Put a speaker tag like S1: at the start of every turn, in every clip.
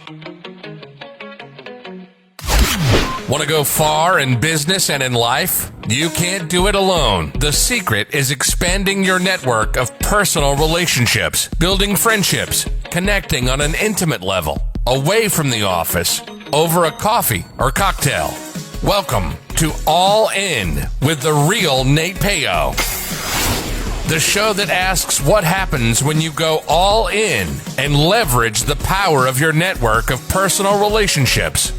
S1: Want to go far in business and in life? You can't do it alone. The secret is expanding your network of personal relationships, building friendships, connecting on an intimate level, away from the office, over a coffee or cocktail. Welcome to All In with the real Nate Payo. The show that asks what happens when you go all in and leverage the power of your network of personal relationships.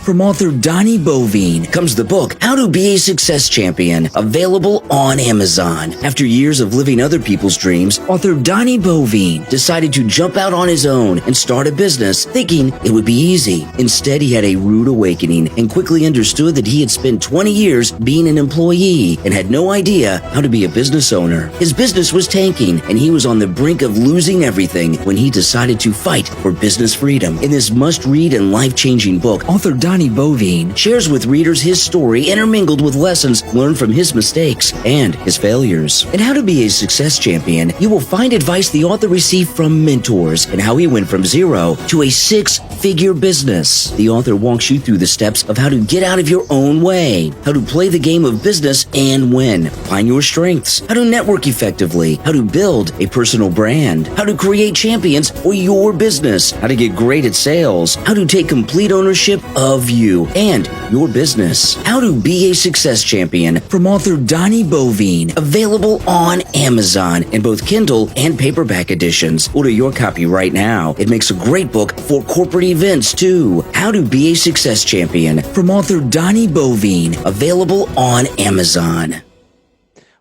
S2: From author Donnie Bovine comes the book, How to Be a Success Champion, available on Amazon. After years of living other people's dreams, author Donnie Bovine decided to jump out on his own and start a business, thinking it would be easy. Instead, he had a rude awakening and quickly understood that he had spent 20 years being an employee and had no idea how to be a business owner. His business was tanking, and he was on the brink of losing everything when he decided to fight for business freedom. In this must-read and life-changing book, author Donnie Bovine shares with readers his story intermingled with lessons learned from his mistakes and his failures. In How to Be a Success Champion, you will find advice the author received from mentors and how he went from zero to a six-figure business. The author walks you through the steps of how to get out of your own way, how to play the game of business and win, find your strengths, how to network effectively, how to build a personal brand, how to create champions for your business, how to get great at sales, how to take complete ownership of you and your business. How to Be a Success Champion from author Donnie Bovine, available on Amazon in both Kindle and paperback editions. Order your copy right now. It makes a great book for corporate events too. How to Be a Success Champion from author Donnie Bovine, available on Amazon.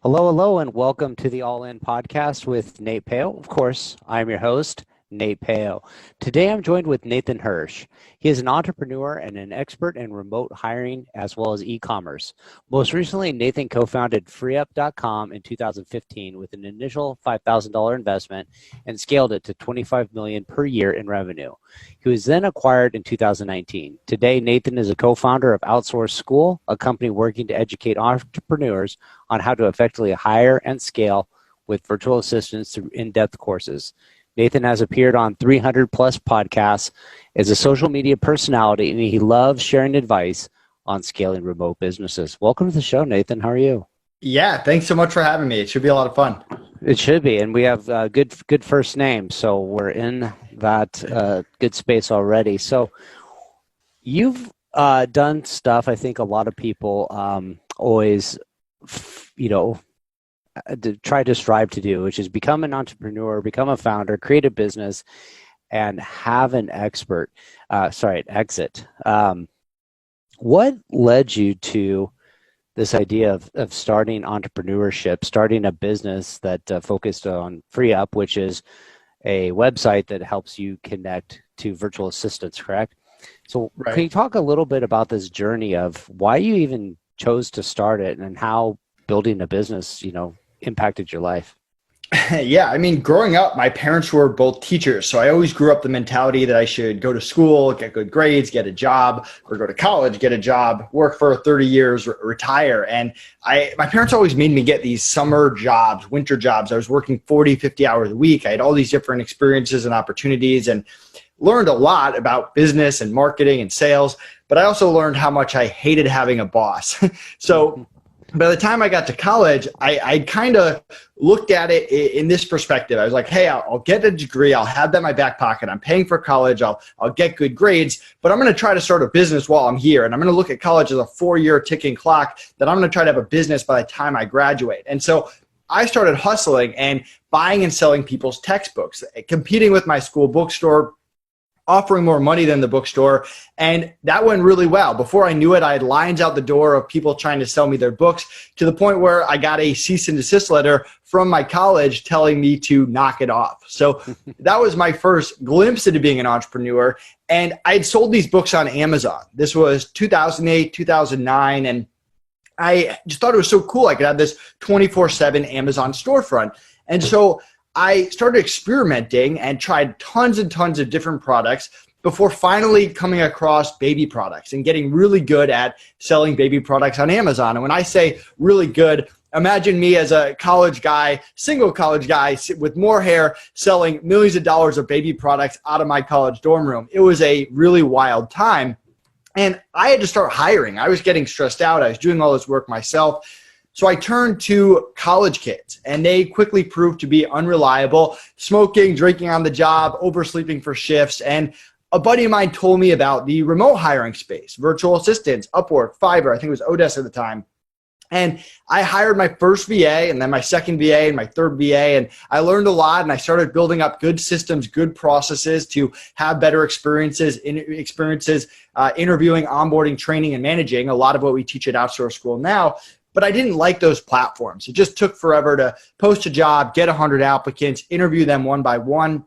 S3: Hello, and welcome to the All In podcast with Nate Payo. Of course, I'm your host, Nate Payo. Today I'm joined with Nathan Hirsch. He is an entrepreneur and an expert in remote hiring as well as e-commerce. Most recently, Nathan co-founded freeup.com in 2015 with an initial $5,000 investment and scaled it to $25 million per year in revenue. He was then acquired in 2019. Today, Nathan is a co-founder of OutsourceSchool, a company working to educate entrepreneurs on how to effectively hire and scale with virtual assistants through in-depth courses. Nathan has appeared on 300 plus podcasts, is a social media personality, and he loves sharing advice on scaling remote businesses. Welcome to the show, Nathan. How are you?
S4: Yeah, thanks so much for having me. It should be a lot of fun.
S3: It should be, and we have good first names, so we're in that good space already. So you've done stuff I think a lot of people always, try to strive to do, which is become an entrepreneur, become a founder, create a business, and have an exit. What led you to this idea of starting entrepreneurship, starting a business that focused on FreeUp, which is a website that helps you connect to virtual assistants, correct? So
S4: Right.
S3: Can you talk a little bit about this journey of why you even chose to start it and how building a business, impacted your life?
S4: Yeah, I mean, growing up, my parents were both teachers. So I always grew up the mentality that I should go to school, get good grades, get a job, or go to college, get a job, work for 30 years, retire. And my parents always made me get these summer jobs, winter jobs. I was working 40, 50 hours a week. I had all these different experiences and opportunities and learned a lot about business and marketing and sales. But I also learned how much I hated having a boss. So by the time I got to college, I kind of looked at it in this perspective. I was like, hey, I'll get a degree. I'll have that in my back pocket. I'm paying for college. I'll get good grades, but I'm going to try to start a business while I'm here. And I'm going to look at college as a 4-year ticking clock that I'm going to try to have a business by the time I graduate. And so I started hustling and buying and selling people's textbooks, competing with my school bookstore, offering more money than the bookstore. And that went really well. Before I knew it, I had lines out the door of people trying to sell me their books, to the point where I got a cease and desist letter from my college telling me to knock it off. So that was my first glimpse into being an entrepreneur. And I had sold these books on Amazon. This was 2008, 2009. And I just thought it was so cool. I could have this 24/7 Amazon storefront. And so I started experimenting and tried tons and tons of different products before finally coming across baby products and getting really good at selling baby products on Amazon. And when I say really good, imagine me as a college guy, single college guy with more hair, selling millions of dollars of baby products out of my college dorm room. It was a really wild time. And I had to start hiring. I was getting stressed out. I was doing all this work myself. So I turned to college kids, and they quickly proved to be unreliable, smoking, drinking on the job, oversleeping for shifts. And a buddy of mine told me about the remote hiring space, virtual assistants, Upwork, Fiverr, I think it was Odesk at the time. And I hired my first VA and then my second VA and my third VA. And I learned a lot, and I started building up good systems, good processes to have better experiences, interviewing, onboarding, training, and managing, a lot of what we teach at OutsourceSchool now. But I didn't like those platforms. It just took forever to post a job, get 100 applicants, interview them one by one.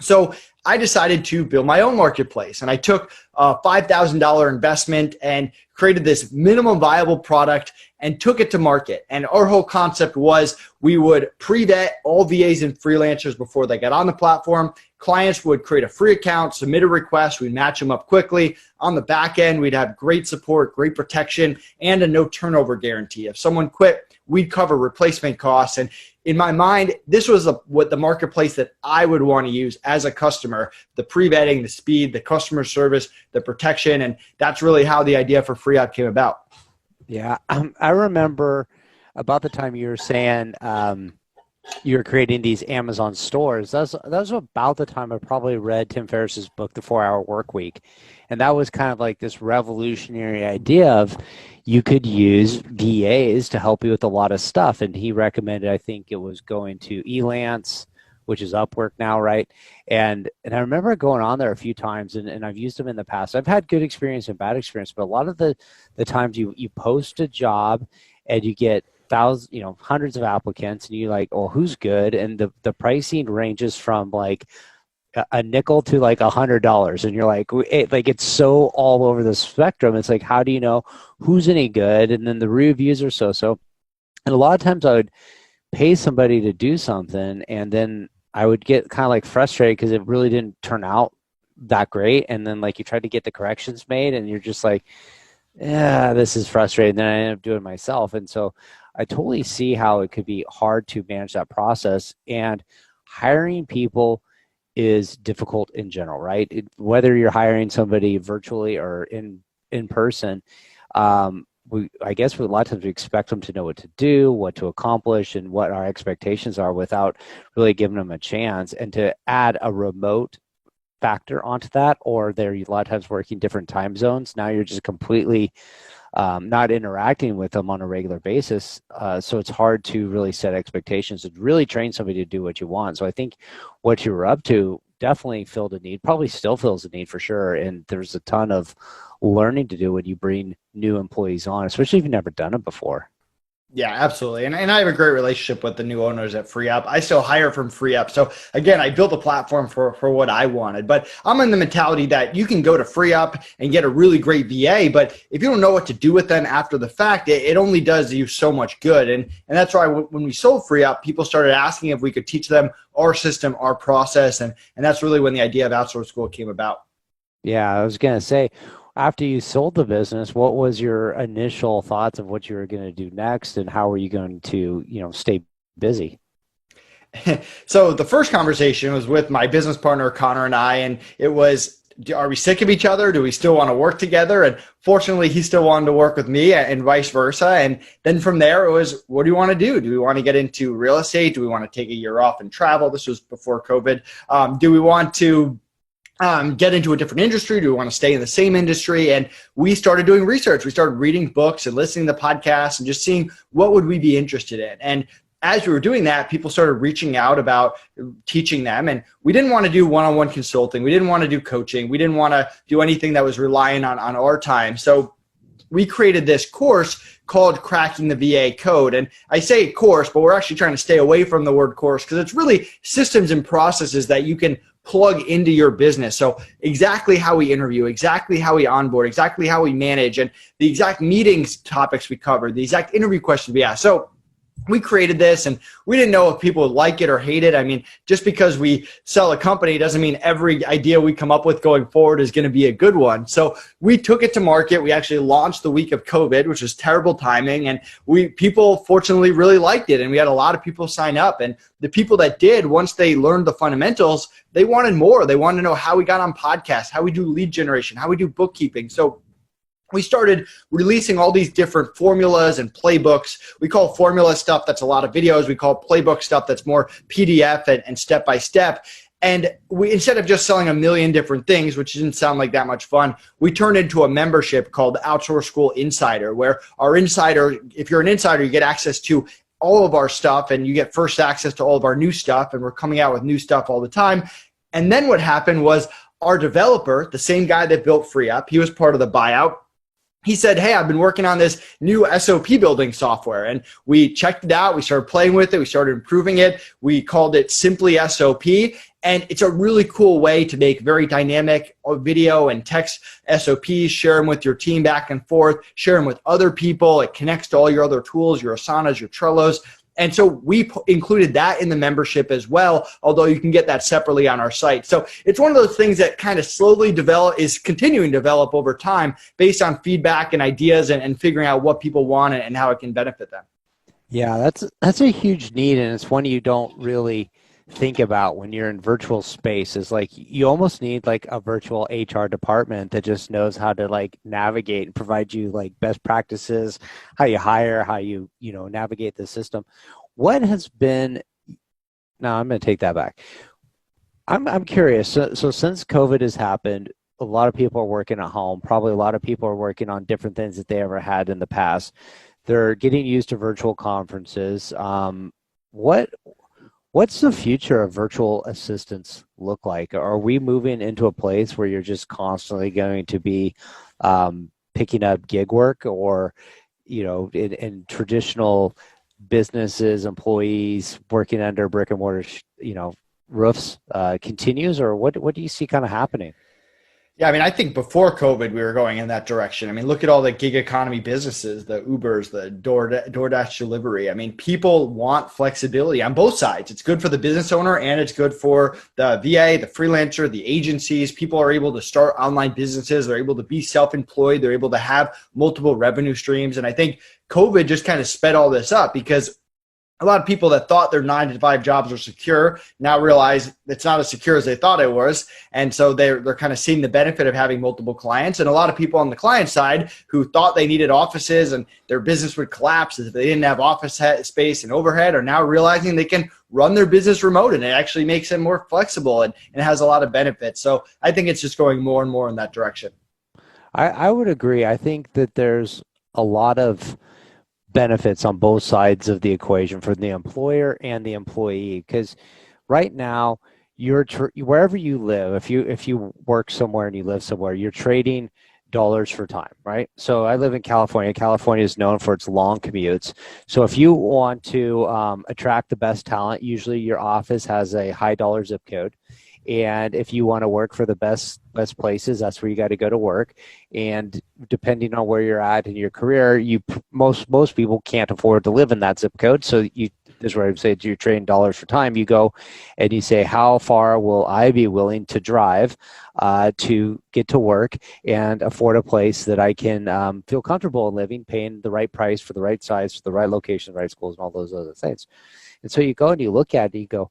S4: So I decided to build my own marketplace, and I took a $5,000 investment and created this minimum viable product and took it to market. And our whole concept was we would pre-vet all VAs and freelancers before they got on the platform. Clients would create a free account, submit a request, we'd match them up quickly. On the back end, we'd have great support, great protection, and a no turnover guarantee. If someone quit, we'd cover replacement costs. And in my mind, this was what the marketplace that I would want to use as a customer: the pre-vetting, the speed, the customer service, the protection. And that's really how the idea for FreeUp came about.
S3: Yeah, I remember about the time you were saying you were creating these Amazon stores. That was about the time I probably read Tim Ferriss's book, The 4-Hour Workweek. And that was kind of like this revolutionary idea of you could use VAs to help you with a lot of stuff. And he recommended, I think it was going to Elance, which is Upwork now, right? And I remember going on there a few times, and I've used them in the past. I've had good experience and bad experience, but a lot of the times you post a job and you get hundreds of applicants, and you're like, oh, who's good? And the pricing ranges from like a nickel to like $100, and you're like, it's so all over the spectrum. It's like, how do you know who's any good? And then the reviews are so. And a lot of times I would pay somebody to do something, and then I would get kind of like frustrated because it really didn't turn out that great. And then like you try to get the corrections made, and you're just like, yeah, this is frustrating. Then I end up doing it myself. And so I totally see how it could be hard to manage that process. And hiring people is difficult in general, right? Whether you're hiring somebody virtually or in person, I guess a lot of times we expect them to know what to do, what to accomplish, and what our expectations are without really giving them a chance. And to add a remote factor onto that, or they're a lot of times working different time zones, now you're just completely not interacting with them on a regular basis. So it's hard to really set expectations and really train somebody to do what you want. So I think what you were up to definitely filled a need, probably still fills a need for sure. And there's a ton of learning to do when you bring new employees on, especially if you've never done it before.
S4: Yeah, absolutely. And I have a great relationship with the new owners at FreeUp. I still hire from FreeUp. So again, I built a platform for what I wanted, but I'm in the mentality that you can go to FreeUp and get a really great VA, but if you don't know what to do with them after the fact, it only does you so much good. And that's why when we sold FreeUp, people started asking if we could teach them our system, our process. And that's really when the idea of OutsourceSchool came about.
S3: Yeah, I was going to say, after you sold the business, what was your initial thoughts of what you were going to do next, and how were you going to, stay busy?
S4: So the first conversation was with my business partner, Connor, and I, and it was, are we sick of each other? Do we still want to work together? And fortunately, he still wanted to work with me, and vice versa. And then from there, it was, what do you want to do? Do we want to get into real estate? Do we want to take a year off and travel? This was before COVID. Do we want to get into a different industry? Do we want to stay in the same industry? And we started doing research. We started reading books and listening to podcasts and just seeing what would we be interested in. And as we were doing that, people started reaching out about teaching them. And we didn't want to do one-on-one consulting. We didn't want to do coaching. We didn't want to do anything that was relying on our time. So we created this course called Cracking the VA Code. And I say course, but we're actually trying to stay away from the word course because it's really systems and processes that you can plug into your business. So exactly how we interview, exactly how we onboard, exactly how we manage, and the exact meetings topics we cover, the exact interview questions we ask. So we created this, and we didn't know if people would like it or hate it. I mean, just because we sell a company doesn't mean every idea we come up with going forward is going to be a good one. So we took it to market. We actually launched the week of COVID, which was terrible timing. And people fortunately really liked it. And we had a lot of people sign up. And the people that did, once they learned the fundamentals, they wanted more. They wanted to know how we got on podcasts, how we do lead generation, how we do bookkeeping. So we started releasing all these different formulas and playbooks. We call formula stuff that's a lot of videos. We call playbook stuff that's more PDF and step-by-step. And we, instead of just selling a million different things, which didn't sound like that much fun, we turned into a membership called OutsourceSchool Insider, where our insider, if you're an insider, you get access to all of our stuff and you get first access to all of our new stuff. And we're coming out with new stuff all the time. And then what happened was our developer, the same guy that built FreeUp, he was part of the buyout. He said, hey, I've been working on this new SOP building software. And we checked it out. We started playing with it. We started improving it. We called it Simply SOP. And it's a really cool way to make very dynamic video and text SOPs, share them with your team back and forth, share them with other people. It connects to all your other tools, your Asanas, your Trellos. And so we included that in the membership as well, although you can get that separately on our site. So it's one of those things that kind of slowly is continuing to develop over time based on feedback and ideas and figuring out what people want and how it can benefit them.
S3: Yeah, that's a huge need, and it's one you don't really think about when you're in virtual space. Is like you almost need like a virtual HR department that just knows how to like navigate and provide you like best practices, how you hire, how you navigate the system. What has been? No, I'm going to take that back. I'm curious. So since COVID has happened, a lot of people are working at home. Probably a lot of people are working on different things that they ever had in the past. They're getting used to virtual conferences. What's the future of virtual assistants look like? Are we moving into a place where you're just constantly going to be picking up gig work, or, in traditional businesses, employees working under brick and mortar, roofs continues, or what do you see kind of happening?
S4: Yeah, I mean, I think before COVID, we were going in that direction. I mean, look at all the gig economy businesses, the Ubers, the DoorDash delivery. I mean, people want flexibility on both sides. It's good for the business owner and it's good for the VA, the freelancer, the agencies. People are able to start online businesses. They're able to be self-employed. They're able to have multiple revenue streams. And I think COVID just kind of sped all this up, because a lot of people that thought their 9-to-5 jobs were secure now realize it's not as secure as they thought it was. And so they're kind of seeing the benefit of having multiple clients. And a lot of people on the client side who thought they needed offices and their business would collapse if they didn't have office space and overhead are now realizing they can run their business remote, and it actually makes them more flexible and has a lot of benefits. So I think it's just going more and more in that direction.
S3: I would agree. I think that there's a lot of benefits on both sides of the equation for the employer and the employee, because right now wherever you live, if you work somewhere and you live somewhere, you're trading dollars for time, right? So I live in California. California is known for its long commutes. So if you want to attract the best talent, usually your office has a high dollar zip code. And if you want to work for the best places, that's where you got to go to work. And depending on where you're at in your career, most people can't afford to live in that zip code. So this is where I would say you're trading dollars for time. You go and you say, how far will I be willing to drive to get to work and afford a place that I can feel comfortable in living, paying the right price for the right size, for the right location, the right schools, and all those other things. And so you go and you look at it and you go,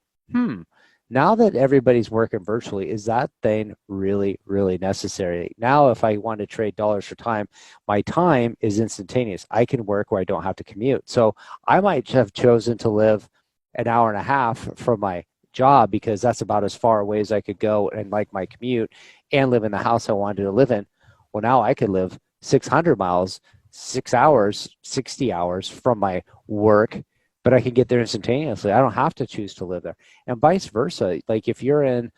S3: now that everybody's working virtually, is that thing really, really necessary? Now, if I want to trade dollars for time, my time is instantaneous. I can work where I don't have to commute. So I might have chosen to live an hour and a half from my job because that's about as far away as I could go and like my commute and live in the house I wanted to live in. Well, now I could live 600 miles, 6 hours, 60 hours from my work, but I can get there instantaneously. I don't have to choose to live there. And vice versa. Like if you're in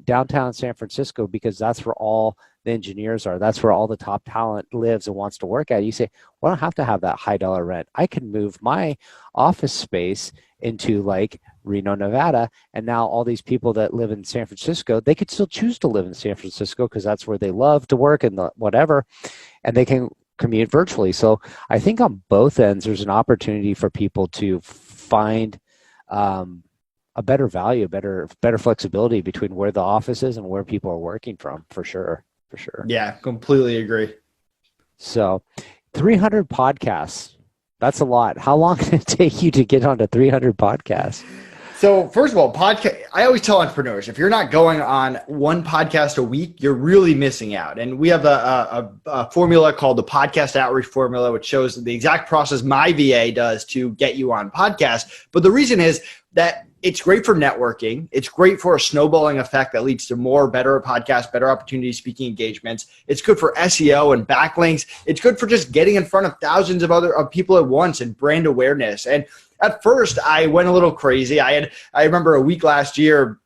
S3: downtown San Francisco, because that's where all the engineers are, that's where all the top talent lives and wants to work at, you say, well, I don't have to have that high dollar rent. I can move my office space into like Reno, Nevada. And now all these people that live in San Francisco, they could still choose to live in San Francisco because that's where they love to work and whatever, and they can commute virtually. So I think on both ends, there's an opportunity for people to find a better value, better flexibility between where the office is and where people are working from, for sure.
S4: Yeah, completely agree.
S3: So 300 podcasts, that's a lot. How long did it take you to get onto 300 podcasts?
S4: So first of all, I always tell entrepreneurs, if you're not going on one podcast a week, you're really missing out. And we have a formula called the podcast outreach formula, which shows the exact process my VA does to get you on podcasts. But the reason is that it's great for networking. It's great for a snowballing effect that leads to better podcasts, better opportunities, speaking engagements. It's good for SEO and backlinks. It's good for just getting in front of thousands of people at once and brand awareness. And at first, I went a little crazy. I remember a week last year,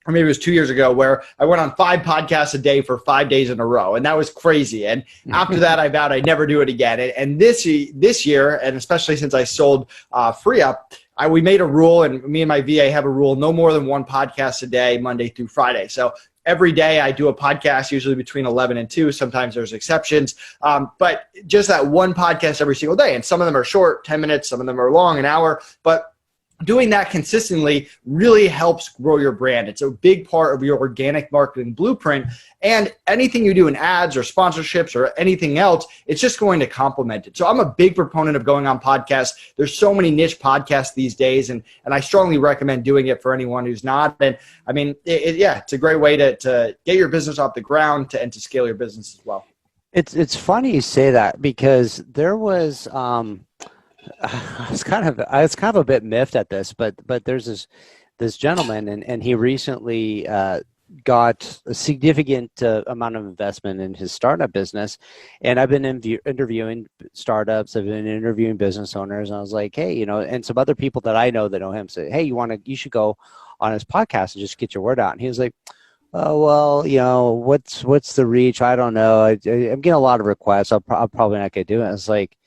S4: or maybe it was 2 years ago, where I went on 5 podcasts a day for 5 days in a row. And that was crazy. And after that, I vowed I'd never do it again. And this year, and especially since I sold FreeUp, we made a rule, and me and my VA have a rule, no more than 1 podcast a day, Monday through Friday. So every day I do a podcast, usually between 11 and 2. Sometimes there's exceptions. But just that 1 podcast every single day. And some of them are short, 10 minutes. Some of them are long, an hour. But doing that consistently really helps grow your brand. It's a big part of your organic marketing blueprint. And anything you do in ads or sponsorships or anything else, it's just going to complement it. So I'm a big proponent of going on podcasts. There's so many niche podcasts these days, and I strongly recommend doing it for anyone who's not. And I mean, it's a great way to get your business off the ground and to scale your business as well.
S3: It's funny you say that, because there was I was kind of a bit miffed at this, but there's this gentleman, and he recently got a significant amount of investment in his startup business. And I've been interviewing startups, I've been interviewing business owners, and I was like, hey, and some other people that I know that know him say, hey, you should go on his podcast and just get your word out. And he was like, oh, well, what's the reach? I don't know. I'm getting a lot of requests. I'm probably not going to do it. It's like,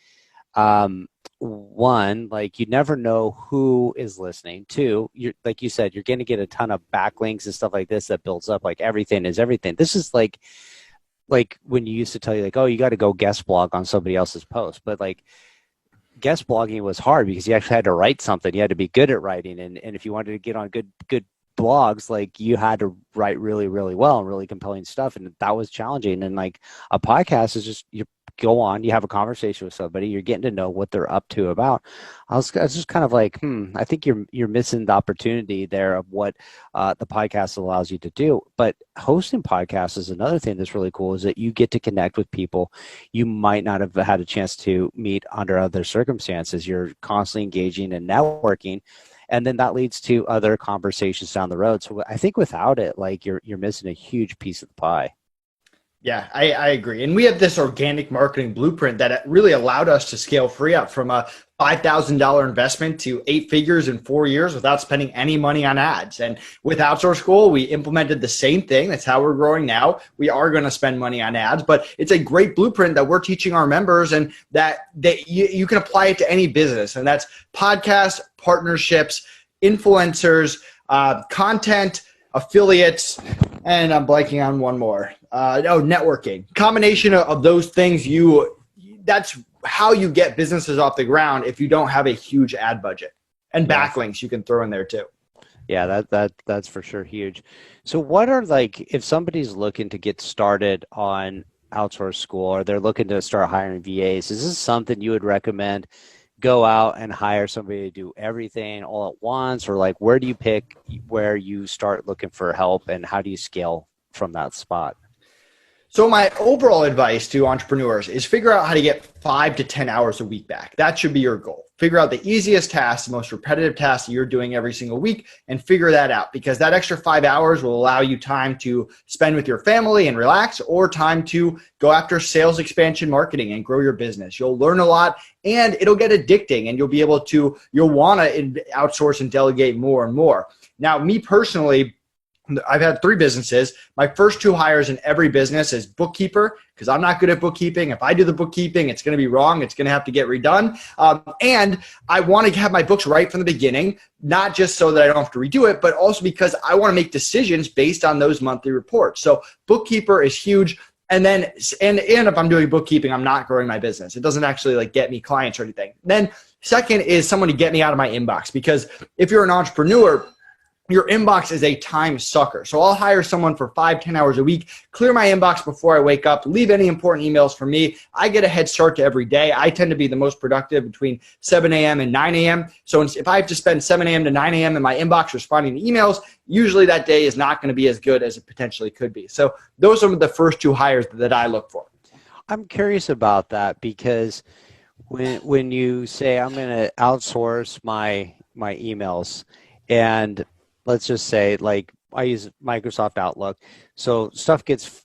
S3: one, like, you never know who is listening. 2, like you said, you're going to get a ton of backlinks and stuff like this that builds up. Like, everything is everything. This is like when you used to tell you, like, oh, you got to go guest blog on somebody else's post. But like, guest blogging was hard because you actually had to write something. You had to be good at writing. And if you wanted to get on good blogs, like, you had to write really, really well and really compelling stuff. And that was challenging. And like, a podcast is just, you go on, you have a conversation with somebody, you're getting to know what they're up to about. I was just kind of like, I think you're missing the opportunity there of what the podcast allows you to do. But hosting podcasts is another thing that's really cool, is that you get to connect with people you might not have had a chance to meet under other circumstances. You're constantly engaging and networking, and then that leads to other conversations down the road. So I think without it, like, you're missing a huge piece of the pie.
S4: Yeah, I agree. And we have this organic marketing blueprint that really allowed us to scale FreeUp from a $5,000 investment to 8 figures in 4 years without spending any money on ads. And with OutsourceSchool, we implemented the same thing. That's how we're growing now. We are going to spend money on ads, but it's a great blueprint that we're teaching our members, and that you can apply it to any business. And that's podcasts, partnerships, influencers, content, affiliates, and I'm blanking on one more. Networking. Combination of those things, that's how you get businesses off the ground if you don't have a huge ad budget. And backlinks you can throw in there too.
S3: Yeah, that's for sure huge. So what are, like, if somebody's looking to get started on OutsourceSchool, or they're looking to start hiring VAs, is this something you would recommend? Go out and hire somebody to do everything all at once? Or like, where do you pick where you start looking for help, and how do you scale from that spot?
S4: So my overall advice to entrepreneurs is figure out how to get 5 to 10 hours a week back. That should be your goal. Figure out the easiest task, the most repetitive task that you're doing every single week, and figure that out, because that extra 5 hours will allow you time to spend with your family and relax, or time to go after sales expansion marketing and grow your business. You'll learn a lot, and it'll get addicting, and you'll want to outsource and delegate more and more. Now, me personally, I've had 3 businesses. My first 2 hires in every business is bookkeeper, because I'm not good at bookkeeping. If I do the bookkeeping, it's going to be wrong. It's going to have to get redone. And I want to have my books right from the beginning, not just so that I don't have to redo it, but also because I want to make decisions based on those monthly reports. So bookkeeper is huge. And then, and if I'm doing bookkeeping, I'm not growing my business. It doesn't actually like get me clients or anything. Then second is someone to get me out of my inbox, because if you're an entrepreneur, your inbox is a time sucker. So I'll hire someone for 5-10 hours a week, clear my inbox before I wake up, leave any important emails for me. I get a head start to every day. I tend to be the most productive between 7 a.m. and 9 a.m. So if I have to spend 7 a.m. to 9 a.m. in my inbox responding to emails, usually that day is not going to be as good as it potentially could be. So those are the first 2 hires that I look for.
S3: I'm curious about that, because when you say I'm going to outsource my emails, and let's just say, like, I use Microsoft Outlook, so stuff gets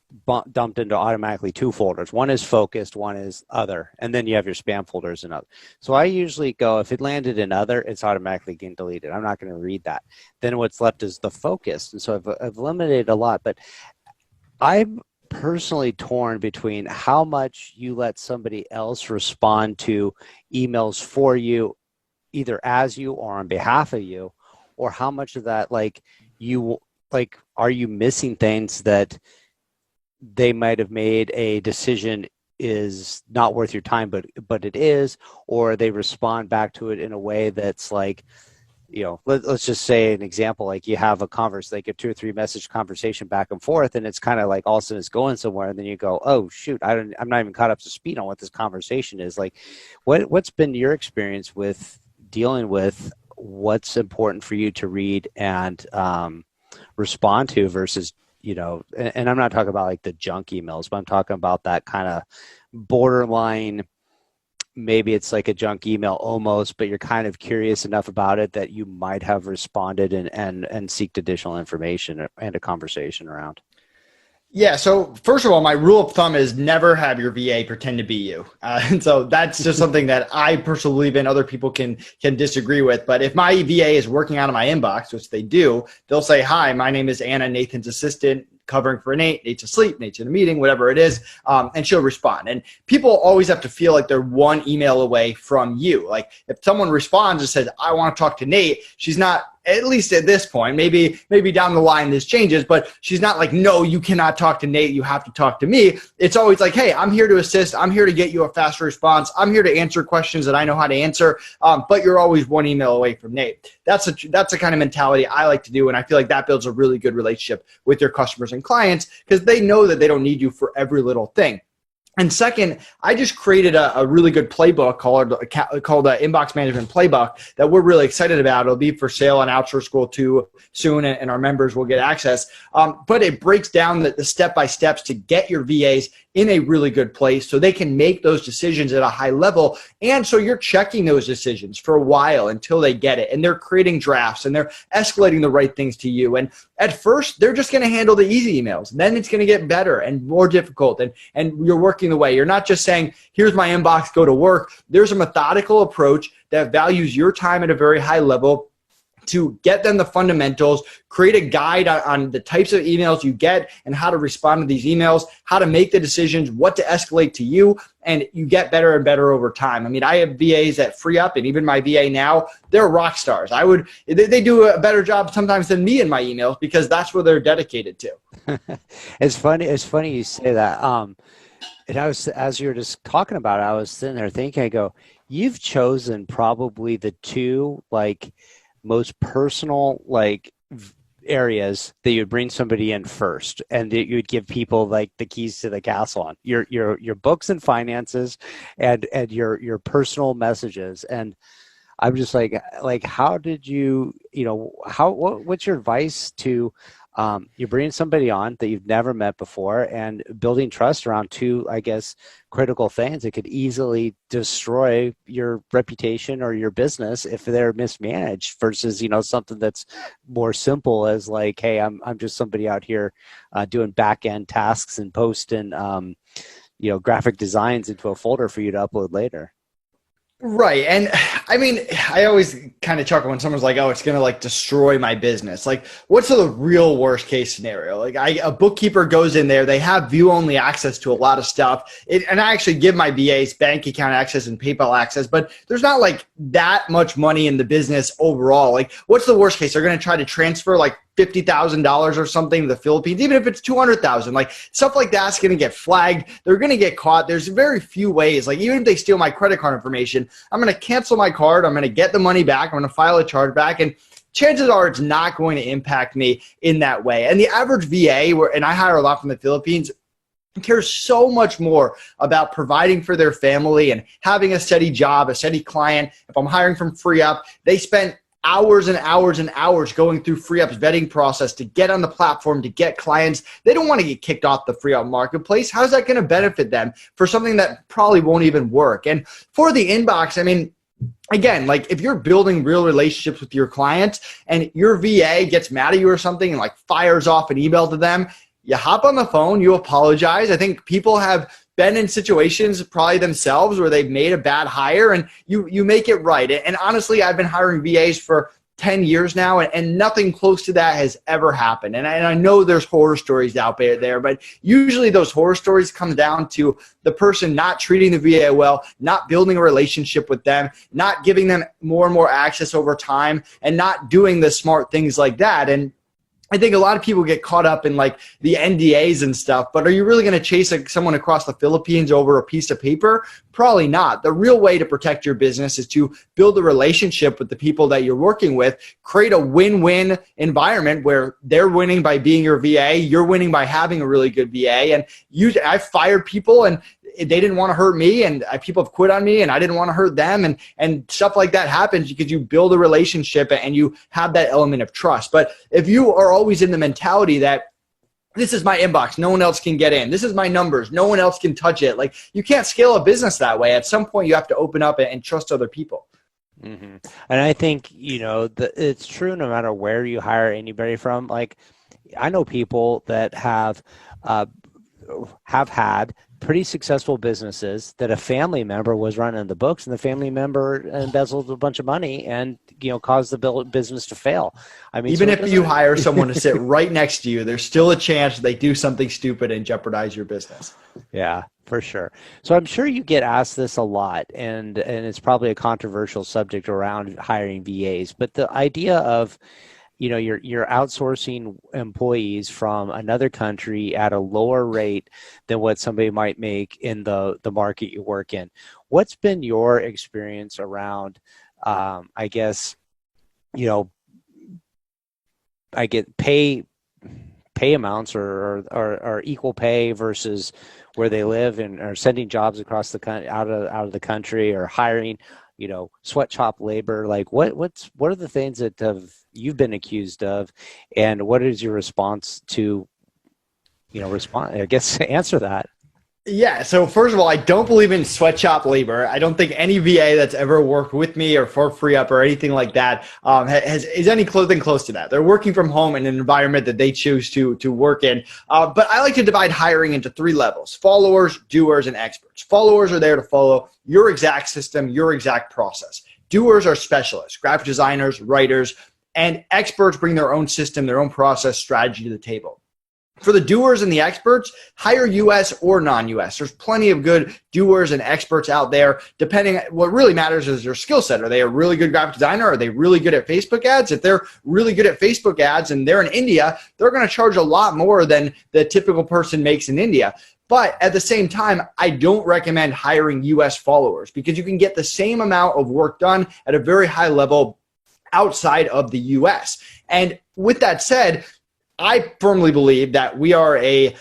S3: dumped into automatically 2 folders. One is focused, one is other, and then you have your spam folders and other. So I usually go, if it landed in other, it's automatically getting deleted. I'm not going to read that. Then what's left is the focused, and so I've eliminated a lot. But I'm personally torn between how much you let somebody else respond to emails for you, either as you or on behalf of you, or how much of that, like, are you missing things that they might have made a decision is not worth your time, but it is, or they respond back to it in a way that's like, let's just say an example, like you have a like a 2 or 3 message conversation back and forth, and it's kind of like all of a sudden it's going somewhere, and then you go, oh shoot, I'm not even caught up to speed on what this conversation is. Like, what's been your experience with dealing with what's important for you to read and respond to versus, and I'm not talking about like the junk emails, but I'm talking about that kind of borderline, maybe it's like a junk email almost, but you're kind of curious enough about it that you might have responded and seeked additional information and a conversation around.
S4: Yeah. So first of all, my rule of thumb is never have your VA pretend to be you. And so that's just something that I personally believe in. Other people can disagree with. But if my VA is working out of my inbox, which they do, they'll say, hi, my name is Anna, Nathan's assistant, covering for Nate. Nate's asleep, Nate's in a meeting, whatever it is. And she'll respond. And people always have to feel like they're one email away from you. Like if someone responds and says, I want to talk to Nate, she's not, at least at this point, maybe down the line this changes, but she's not like, no, you cannot talk to Nate, you have to talk to me. It's always like, hey, I'm here to assist. I'm here to get you a faster response. I'm here to answer questions that I know how to answer. But you're always one email away from Nate. That's a kind of mentality I like to do. And I feel like that builds a really good relationship with your customers and clients, because they know that they don't need you for every little thing. And second, I just created a really good playbook called the Inbox Management Playbook that we're really excited about. It'll be for sale on OutsourceSchool too soon, and our members will get access. But it breaks down the step-by-steps to get your VAs in a really good place so they can make those decisions at a high level. And so you're checking those decisions for a while until they get it. And they're creating drafts and they're escalating the right things to you. And at first, they're just going to handle the easy emails. Then it's going to get better and more difficult. And you're working the way. You're not just saying, here's my inbox, go to work. There's a methodical approach that values your time at a very high level to get them the fundamentals, create a guide on the types of emails you get and how to respond to these emails, how to make the decisions, what to escalate to you, and you get better and better over time. I mean, I have VAs that free up, and even my VA now, they're rock stars. They do a better job sometimes than me in my emails because that's what they're dedicated to.
S3: It's funny you say that. And as you were just talking about it, I was sitting there thinking, I go, you've chosen probably the 2 most personal areas that you'd bring somebody in first, and that you'd give people the keys to the castle on your books and finances and your personal messages. And I'm just like how did you what's your advice to you're bringing somebody on that you've never met before and building trust around 2, I guess, critical things that could easily destroy your reputation or your business if they're mismanaged versus, something that's more simple as like, hey, I'm just somebody out here doing back end tasks and posting, graphic designs into a folder for you to upload later.
S4: Right. And I mean, I always kind of chuckle when someone's like, oh, it's going to like destroy my business. Like, what's the real worst case scenario? Like a bookkeeper goes in there, they have view only access to a lot of stuff. And I actually give my VAs bank account access and PayPal access, but there's not like that much money in the business overall. Like, what's the worst case? They're going to try to transfer like $50,000 or something to the Philippines, even if it's 200,000, like stuff like that's going to get flagged. They're going to get caught. There's very few ways. Like even if they steal my credit card information, I'm going to cancel my card. I'm going to get the money back. I'm going to file a chargeback, and chances are it's not going to impact me in that way. And the average VA, and I hire a lot from the Philippines, cares so much more about providing for their family and having a steady job, a steady client. If I'm hiring from FreeUp, they spend hours and hours and hours going through FreeUp's vetting process to get on the platform, to get clients. They don't want to get kicked off the FreeUp marketplace. How's that going to benefit them for something that probably won't even work? And for the inbox, I mean, again, like if you're building real relationships with your clients and your VA gets mad at you or something and like fires off an email to them, you hop on the phone, you apologize. I think people have been in situations probably themselves where they've made a bad hire, and you make it right. And honestly, I've been hiring VAs for 10 years now, and nothing close to that has ever happened. And I know there's horror stories out there, but usually those horror stories come down to the person not treating the VA well, not building a relationship with them, not giving them more and more access over time, and not doing the smart things like that. And I think a lot of people get caught up in like the NDAs and stuff, but are you really going to chase someone across the Philippines over a piece of paper? Probably not. The real way to protect your business is to build a relationship with the people that you're working with, create a win-win environment where they're winning by being your VA, you're winning by having a really good VA. And I've fired people and they didn't want to hurt me, and people have quit on me and I didn't want to hurt them, and stuff like that happens because you build a relationship and you have that element of trust. But if you are always in the mentality that this is my inbox, no one else can get in, this is my numbers, no one else can touch it, like you can't scale a business that way. At some point you have to open up and trust other people.
S3: Mm-hmm. And I think, it's true no matter where you hire anybody from. Like I know people that have had pretty successful businesses that a family member was running the books, and the family member embezzled a bunch of money and caused the business to fail. I mean,
S4: even if you hire someone to sit right next to you, there's still a chance they do something stupid and jeopardize your business.
S3: Yeah, for sure. So I'm sure you get asked this a lot, and it's probably a controversial subject around hiring VAs, but the idea of you're outsourcing employees from another country at a lower rate than what somebody might make in the market you work in. What's been your experience around, I guess, I get pay amounts or equal pay versus where they live, and or sending jobs across the country, out of the country, or hiring, sweatshop labor? Like what are the things that you've been accused of, and what is your response to, answer that?
S4: Yeah. So first of all, I don't believe in sweatshop labor. I don't think any VA that's ever worked with me or for FreeUp or anything like that is anything close to that. They're working from home in an environment that they choose to work in. But I like to divide hiring into 3 levels: followers, doers, and experts. Followers are there to follow your exact system, your exact process. Doers are specialists, graphic designers, writers, and experts bring their own system, their own process, strategy to the table. For the doers and the experts, hire US or non-US. There's plenty of good doers and experts out there. What really matters is their skill set. Are they a really good graphic designer? Are they really good at Facebook ads? If they're really good at Facebook ads and they're in India, they're going to charge a lot more than the typical person makes in India. But at the same time, I don't recommend hiring US followers because you can get the same amount of work done at a very high level outside of the US. And with that said, I firmly believe that we are a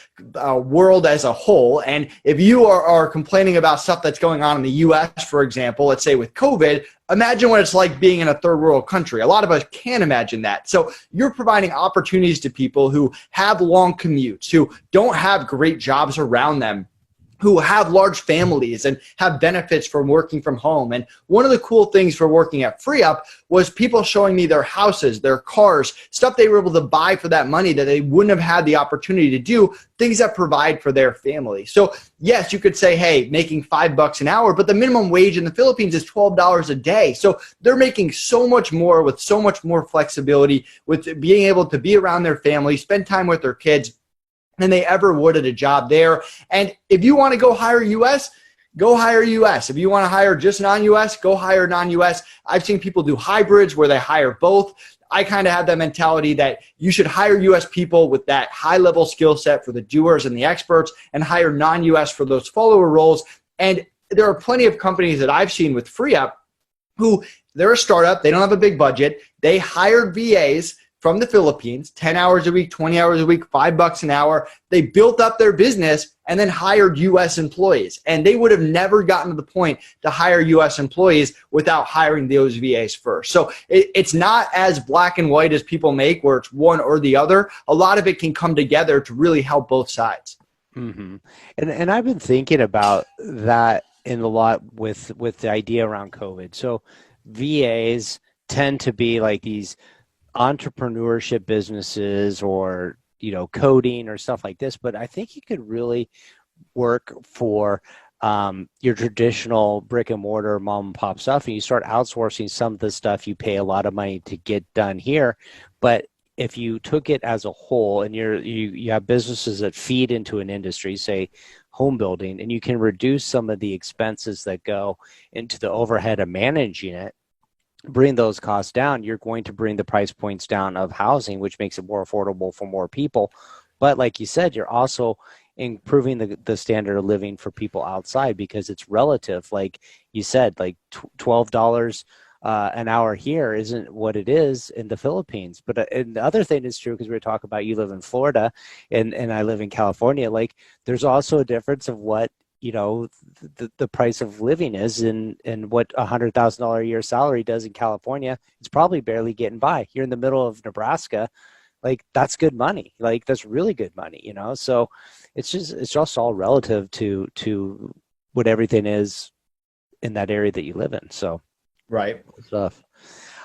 S4: world as a whole. And if you are complaining about stuff that's going on in the US, for example, let's say with COVID, imagine what it's like being in a third world country. A lot of us can't imagine that. So you're providing opportunities to people who have long commutes, who don't have great jobs around them, who have large families and have benefits from working from home. And one of the cool things for working at FreeUp was people showing me their houses, their cars, stuff they were able to buy for that money that they wouldn't have had the opportunity to do, things that provide for their family. So yes, you could say, hey, making $5 an hour, but the minimum wage in the Philippines is $12 a day. So they're making so much more with so much more flexibility, with being able to be around their family, spend time with their kids, than they ever would at a job there. And if you want to go hire US, go hire US. If you want to hire just non-US, go hire non-US. I've seen people do hybrids where they hire both. I kind of have that mentality that you should hire US people with that high level skill set for the doers and the experts, and hire non-US for those follower roles. And there are plenty of companies that I've seen with FreeUp who, they're a startup, they don't have a big budget, they hired VAs from the Philippines, 10 hours a week, 20 hours a week, $5 an hour. They built up their business and then hired US employees. And they would have never gotten to the point to hire US employees without hiring those VAs first. So it's not as black and white as people make, where it's one or the other. A lot of it can come together to really help both sides.
S3: Mm-hmm. And I've been thinking about that in a lot with the idea around COVID. So VAs tend to be like these entrepreneurship businesses, or coding or stuff like this, but I think it could really work for your traditional brick and mortar mom and pop stuff, and you start outsourcing some of the stuff you pay a lot of money to get done here. But if you took it as a whole, and you have businesses that feed into an industry, say home building, and you can reduce some of the expenses that go into the overhead of managing it, bring those costs down, you're going to bring the price points down of housing, which makes it more affordable for more people. But like you said, you're also improving the standard of living for people outside, because it's relative. Like you said, like $12 an hour here isn't what it is in the Philippines. But and the other thing is true, because we were talking about, you live in Florida and I live in California. Like there's also a difference of what the price of living is, and what $100,000 a year salary does in California. It's probably barely getting by. You're in the middle of Nebraska, like that's good money. Like that's really good money, So it's just all relative to what everything is in that area that you live in. So
S4: right
S3: stuff.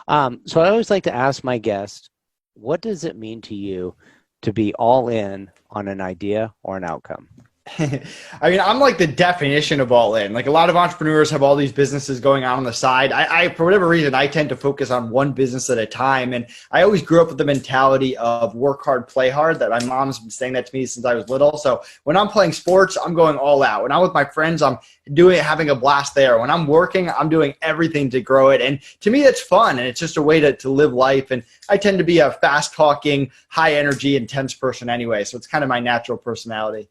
S3: So I always like to ask my guests, what does it mean to you to be all in on an idea or an outcome?
S4: I mean, I'm like the definition of all in. Like a lot of entrepreneurs have all these businesses going on the side. I for whatever reason, I tend to focus on one business at a time. And I always grew up with the mentality of work hard, play hard, that my mom's been saying that to me since I was little. So when I'm playing sports, I'm going all out. When I'm with my friends, I'm having a blast there. When I'm working, I'm doing everything to grow it. And to me, it's fun. And it's just a way to live life. And I tend to be a fast talking, high energy, intense person anyway. So it's kind of my natural personality.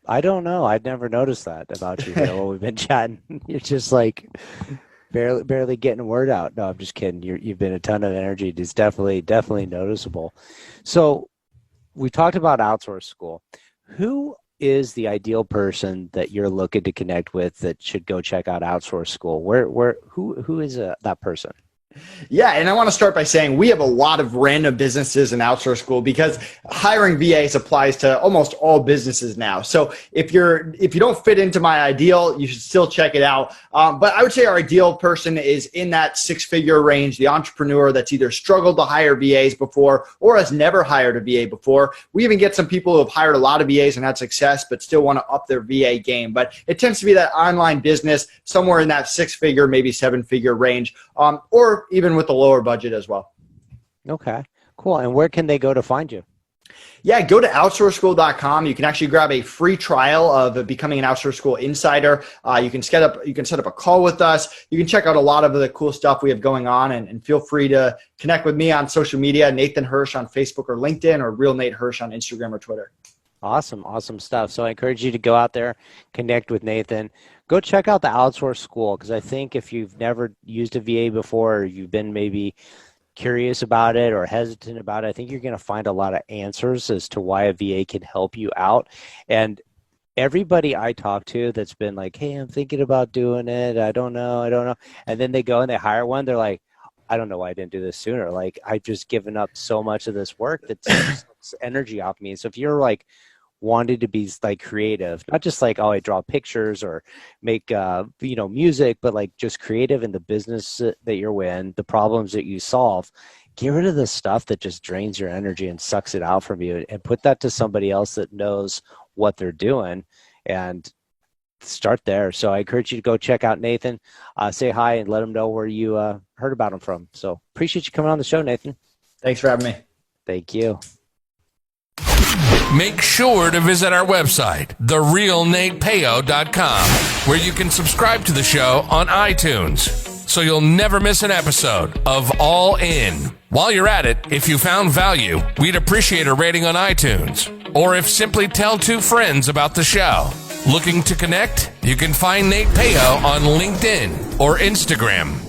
S3: I don't know. I'd never noticed that about you here while we've been chatting. You're just like barely getting a word out. No, I'm just kidding. You've been a ton of energy. It's definitely noticeable. So we talked about OutsourceSchool. Who is the ideal person that you're looking to connect with that should go check out OutsourceSchool? Who is that person?
S4: Yeah, and I want to start by saying we have a lot of random businesses in OutsourceSchool, because hiring VAs applies to almost all businesses now. So if you don't fit into my ideal, you should still check it out. But I would say our ideal person is in that six-figure range, the entrepreneur that's either struggled to hire VAs before or has never hired a VA before. We even get some people who have hired a lot of VAs and had success but still want to up their VA game. But it tends to be that online business somewhere in that six-figure, maybe seven-figure range, or even with a lower budget as well.
S3: Okay, cool. And where can they go to find you?
S4: Yeah, go to OutsourceSchool.com. You can actually grab a free trial of becoming an OutsourceSchool insider. You can set up a call with us. You can check out a lot of the cool stuff we have going on, and feel free to connect with me on social media, Nathan Hirsch on Facebook or LinkedIn, or Real Nate Hirsch on Instagram or Twitter.
S3: Awesome stuff. So I encourage you to go out there, connect with Nathan. Go check out the OutsourceSchool, because I think if you've never used a VA before, or you've been maybe curious about it or hesitant about it, I think you're going to find a lot of answers as to why a VA can help you out. And everybody I talk to that's been like, hey, I'm thinking about doing it, I don't know. And then they go and they hire one, they're like, I don't know why I didn't do this sooner. Like, I've just given up so much of this work that takes energy off me. So if you're like wanted to be like creative, not just like, oh, I draw pictures or make, music, but like just creative in the business that you're in, the problems that you solve. Get rid of the stuff that just drains your energy and sucks it out from you, and put that to somebody else that knows what they're doing, and start there. So I encourage you to go check out Nathan, say hi, and let him know where you heard about him from. So appreciate you coming on the show, Nathan.
S4: Thanks for having me.
S3: Thank you.
S1: Make sure to visit our website, therealnatepeo.com, where you can subscribe to the show on iTunes, so you'll never miss an episode of All In. While you're at it, if you found value, we'd appreciate a rating on iTunes, or if simply tell 2 friends about the show. Looking to connect? You can find Nate Peo on LinkedIn or Instagram.